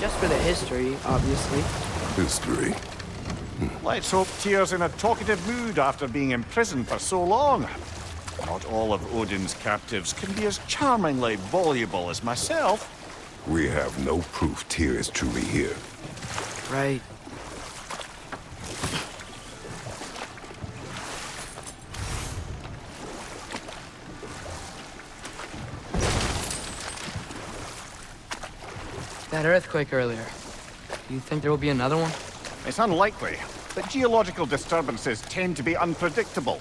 just for the history, obviously. History. Let's hope Tyr's in a talkative mood after being imprisoned for so long. Not all of Odin's captives can be as charmingly voluble as myself. We have no proof Tyr is truly here. Right. That earthquake earlier. Do you think there will be another one? It's unlikely, but geological disturbances tend to be unpredictable.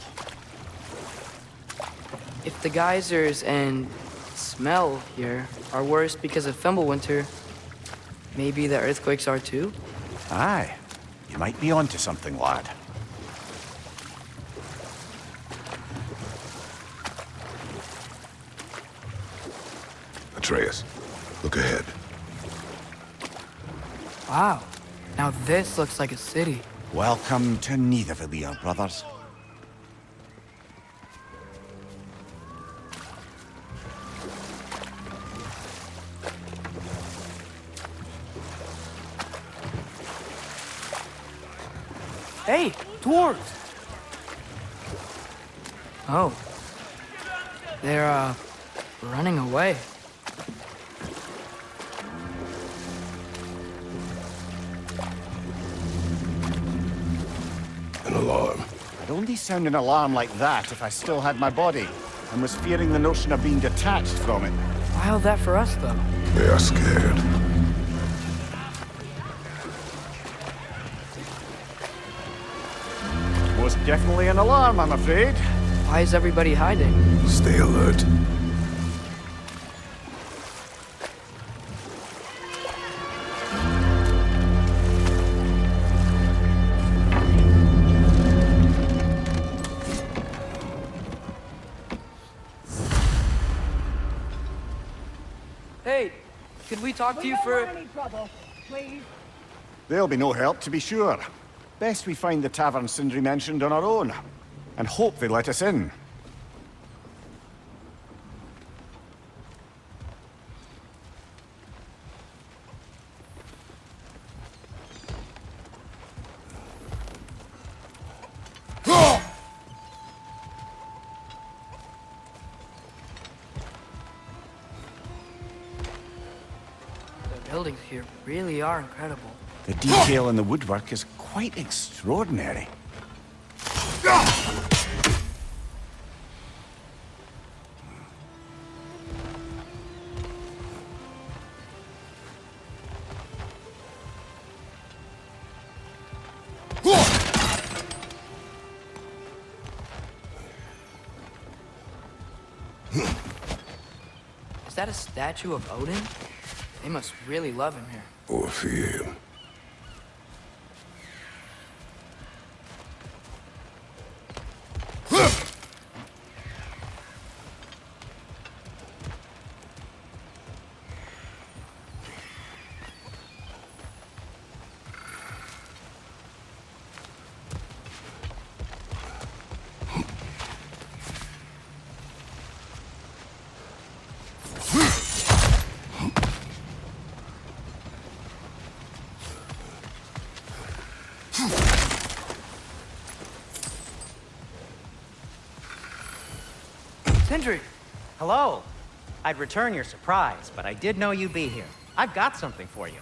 If the geysers and smell here are worse because of Fimbulwinter, maybe the earthquakes are too? Aye, you might be onto something, lad. Atreus, look ahead. Wow. Now this looks like a city. Welcome to Nidavellir, brothers. Hey, dwarves! Oh. They're, running away. An alarm. I'd only sound an alarm like that if I still had my body, and was fearing the notion of being detached from it. Why that for us, though? They are scared. Most definitely an alarm, I'm afraid. Why is everybody hiding? Stay alert. Hey, could we talk to you for... Any trouble, please? There'll be no help, to be sure. Best we find the tavern Sindri mentioned on our own, and hope they let us in. The buildings here really are incredible. The detail in the woodwork is quite extraordinary. Is that a statue of Odin? They must really love him here. Or fear him. Sindri! Hello. I'd return your surprise, but I did know you'd be here. I've got something for you.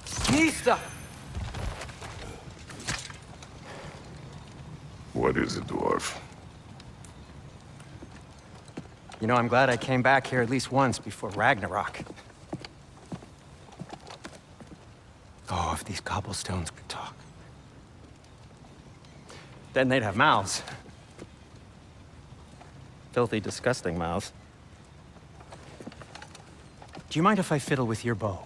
Nista! What is it, dwarf? You know, I'm glad I came back here at least once before Ragnarok. Oh, if these cobblestones could talk. Then they'd have mouths. Filthy, disgusting mouths. Do you mind if I fiddle with your bow?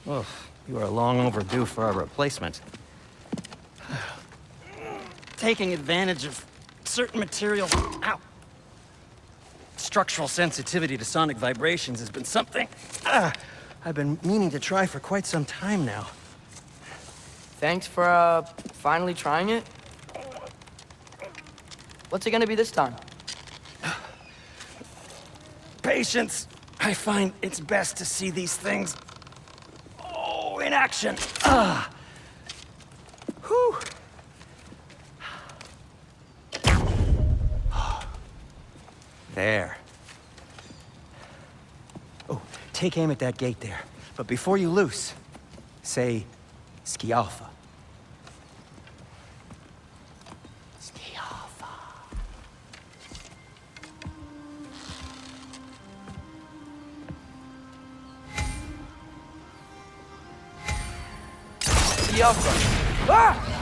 Oh, you are long overdue for a replacement. Taking advantage of certain materials. Ow! Structural sensitivity to sonic vibrations has been something I've been meaning to try for quite some time now. Thanks for, finally trying it. What's it gonna be this time? Patience. I find it's best to see these things, in action. Ah. Whew. There. Oh, take aim at that gate there. But before you loose, say, Skialfa. Skialfa.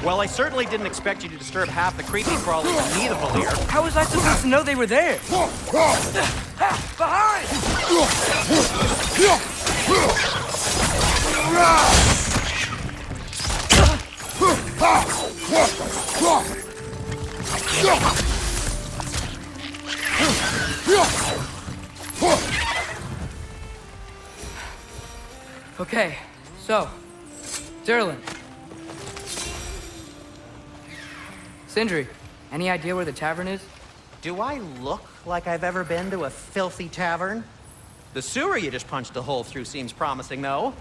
Well, I certainly didn't expect you to disturb half the creepy crawlers in Nidavellir. How was I supposed to know they were there? Behind! Okay, so, Derlin. Sindri, any idea where the tavern is? Do I look like I've ever been to a filthy tavern? The sewer you just punched a hole through seems promising, though.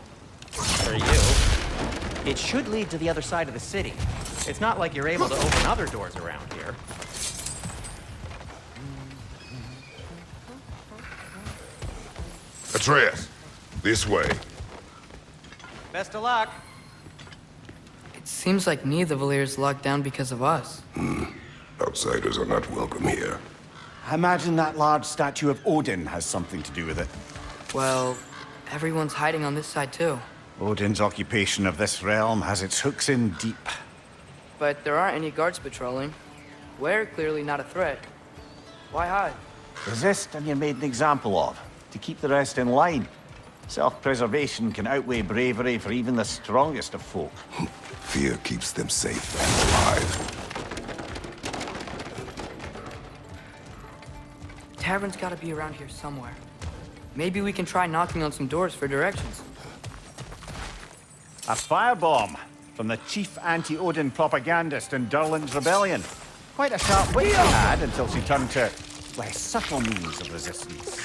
For you. It should lead to the other side of the city. It's not like you're able to open other doors around here. Atreus, this way. Best of luck. It seems like Nidavellir's locked down because of us. Outsiders are not welcome here. I imagine that large statue of Odin has something to do with it. Well, everyone's hiding on this side too. Odin's occupation of this realm has its hooks in deep. But there aren't any guards patrolling. We're clearly not a threat. Why hide? Resist and you're made an example of, to keep the rest in line. Self-preservation can outweigh bravery for even the strongest of folk. Fear keeps them safe and alive. Tavern's gotta be around here somewhere. Maybe we can try knocking on some doors for directions. A firebomb from the chief anti-Odin propagandist in Durlin's rebellion. Quite a sharp wit she had until she turned to less subtle means of resistance.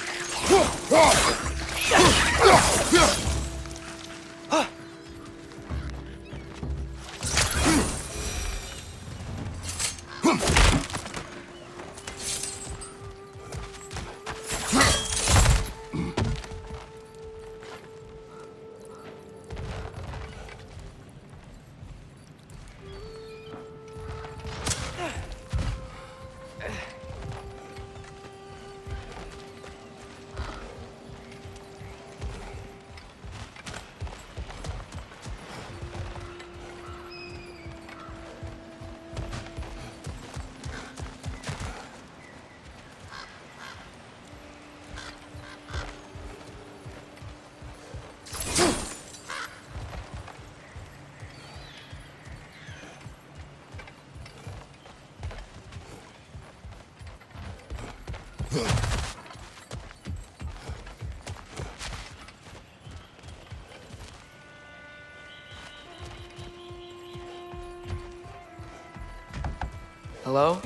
Hello?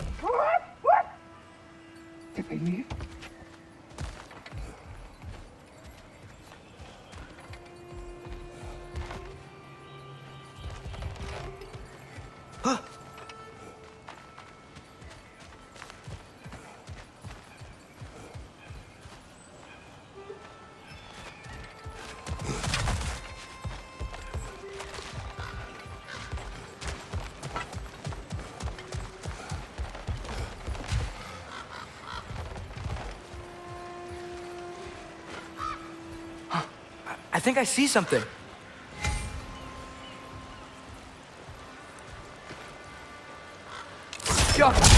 Did we leave? I think I see something. Yeah.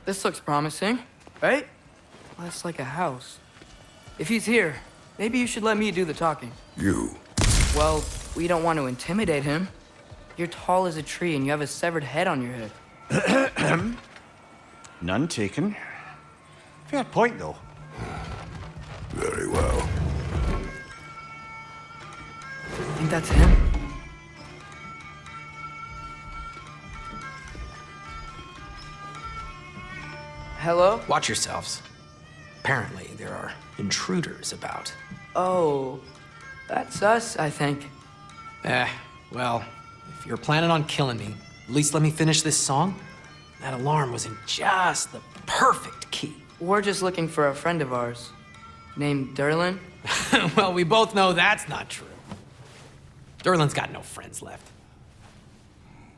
This looks promising, right? Less like a house. If he's here, maybe you should let me do the talking. You. Well, we don't want to intimidate him. You're tall as a tree and you have a severed head on your head. None taken. Fair point, though. Very well. Think that's him? Hello? Watch yourselves. Apparently, there are intruders about. Oh, that's us, I think. Well, if you're planning on killing me, at least let me finish this song. That alarm was in just the perfect key. We're just looking for a friend of ours named Derlin. Well, we both know that's not true. Derlin's got no friends left.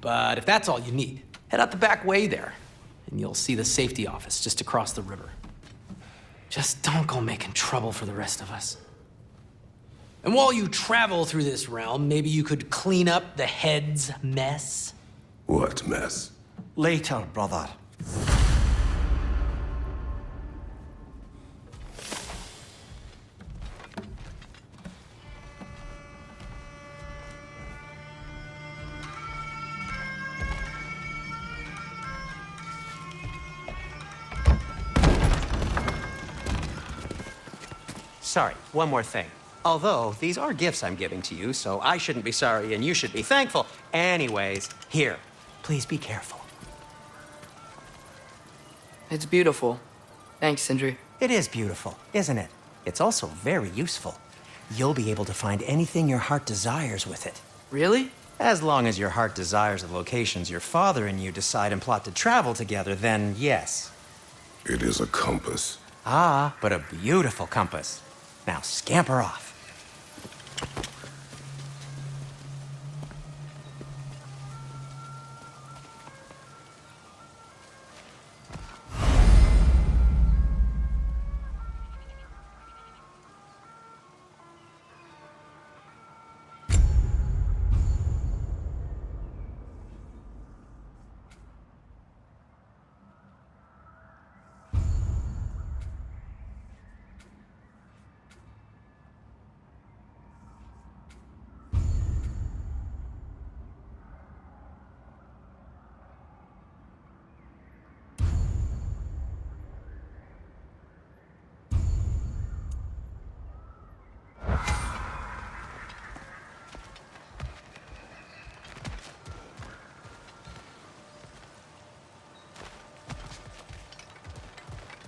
But if that's all you need, head out the back way there, and you'll see the safety office just across the river. Just don't go making trouble for the rest of us. And while you travel through this realm, maybe you could clean up the head's mess? What mess? Later, brother. Sorry, one more thing. Although, these are gifts I'm giving to you, so I shouldn't be sorry and you should be thankful. Anyways, here, please be careful. It's beautiful. Thanks, Sindri. It is beautiful, isn't it? It's also very useful. You'll be able to find anything your heart desires with it. Really? As long as your heart desires the locations your father and you decide and plot to travel together, then yes. It is a compass. Ah, but a beautiful compass. Now scamper off.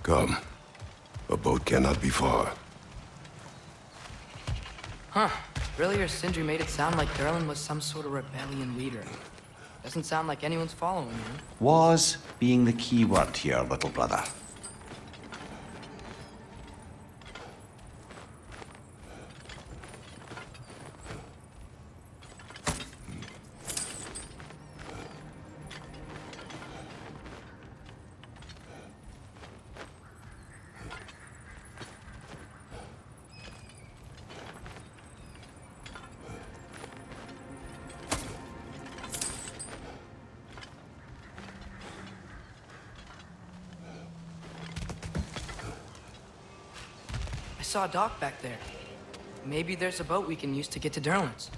Come. A boat cannot be far. Huh. Earlier, Sindri made it sound like Derlin was some sort of rebellion leader. Doesn't sound like anyone's following him. Was being the key word here, little brother. I saw a dock back there. Maybe there's a boat we can use to get to Derlin's.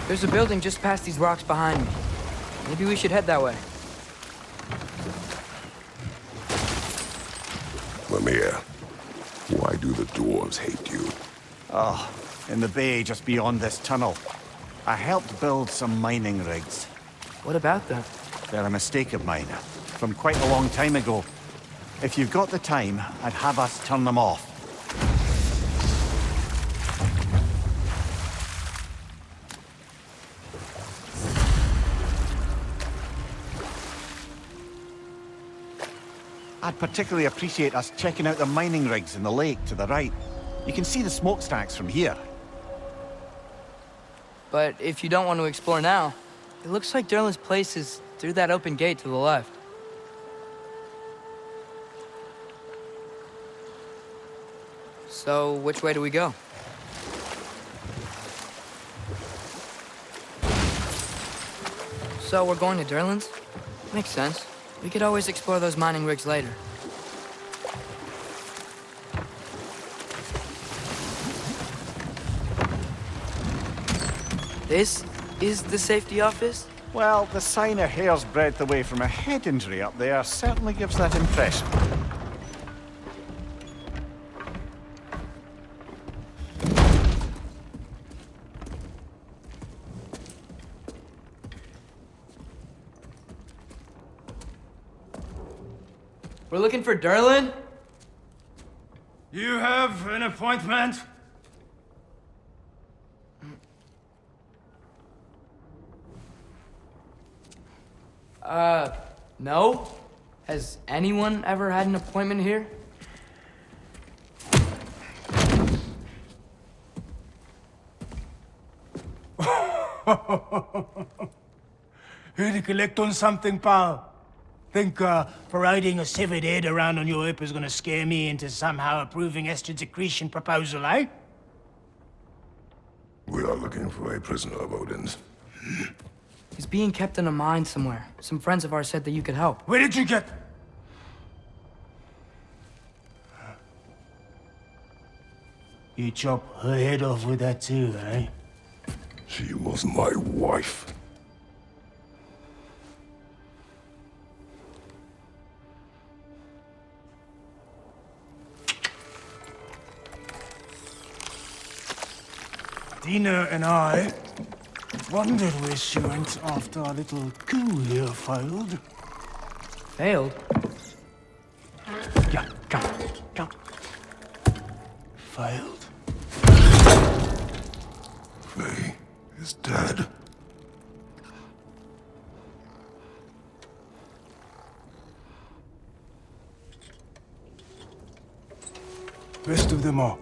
There's a building just past these rocks behind me. Maybe we should head that way. Mimir, why do the dwarves hate you? Oh, in the bay just beyond this tunnel. I helped build some mining rigs. What about them? They're a mistake of mine, from quite a long time ago. If you've got the time, I'd have us turn them off. I'd particularly appreciate us checking out the mining rigs in the lake to the right. You can see the smokestacks from here. But if you don't want to explore now, it looks like Durlin's place is through that open gate to the left. So, which way do we go? So, we're going to Durlin's? Makes sense. We could always explore those mining rigs later. This is the safety office? Well, the sign a hair's breadth away from a head injury up there certainly gives that impression. We're looking for Durlin? You have an appointment? No? Has anyone ever had an appointment here? Here to collect on something, pal? Think parading a severed head around on your hip is gonna scare me into somehow approving Esther's accretion proposal, eh? We are looking for a prisoner of Odin's. He's being kept in a mine somewhere. Some friends of ours said that you could help. Where did you get... You chop her head off with that too, eh? She was my wife. Dina and I wondered where she went after our little coup here failed. Failed? Yeah, come. Failed. Faye is dead. Rest of them are.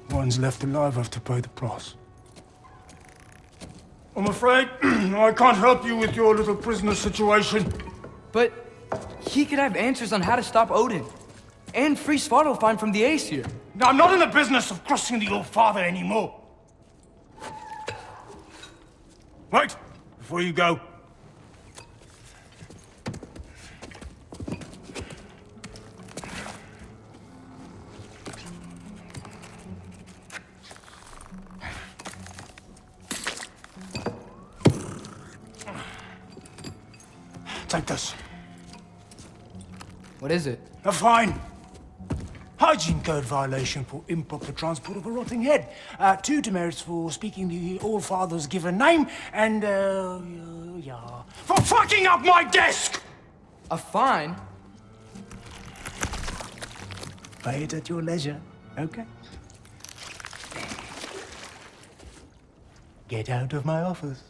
One's left alive have to pay the price. I'm afraid I can't help you with your little prisoner situation. But he could have answers on how to stop Odin. And free Svartalfheim from the Æsir. Now, I'm not in the business of crossing the old father anymore. Wait, before you go. Take this. What is it? A fine. Hygiene code violation for improper transport of a rotting head. 2 demerits for speaking the All-Father's given name, and, yeah... for fucking up my desk! A fine? Pay it at your leisure, okay? Get out of my office.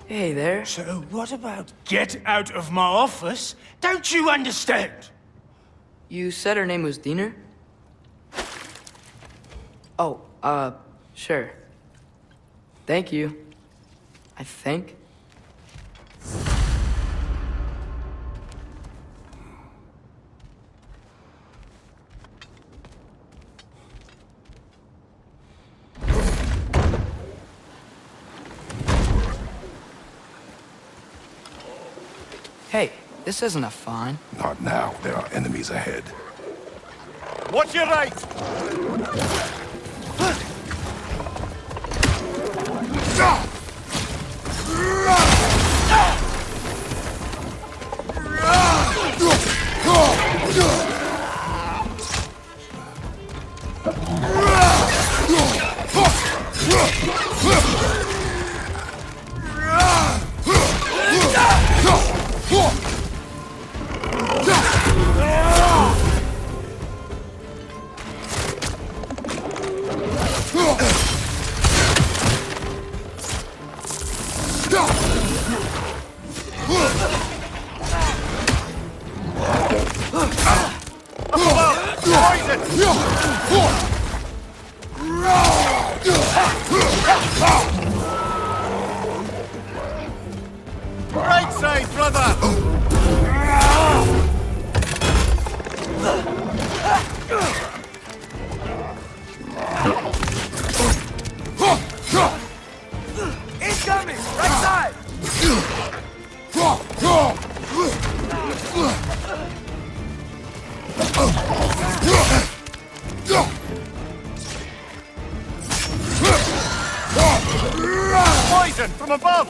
Hey there. So what about get out of my office? Don't you understand? You said her name was Diener? Oh, sure. Thank you. I think. Hey, this isn't a fine. Not now. There are enemies ahead. Watch your right! Poison from above!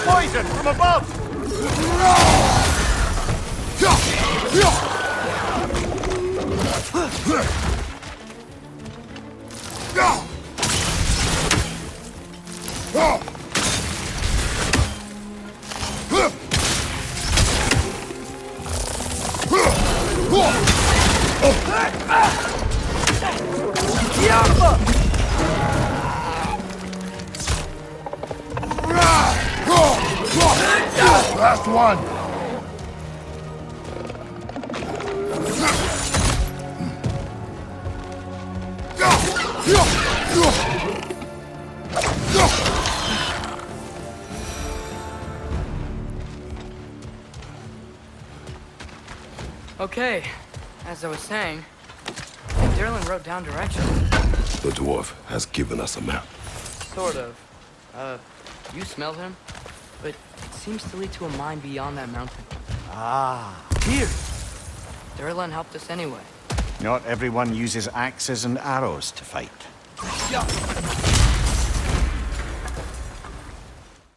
Poison from above! Last one! Okay, as I was saying, I think Derlin wrote down directions. The dwarf has given us a map. Sort of. You smelled him? But it seems to lead to a mine beyond that mountain. Ah. Here! Derlin helped us anyway. Not everyone uses axes and arrows to fight. Yeah.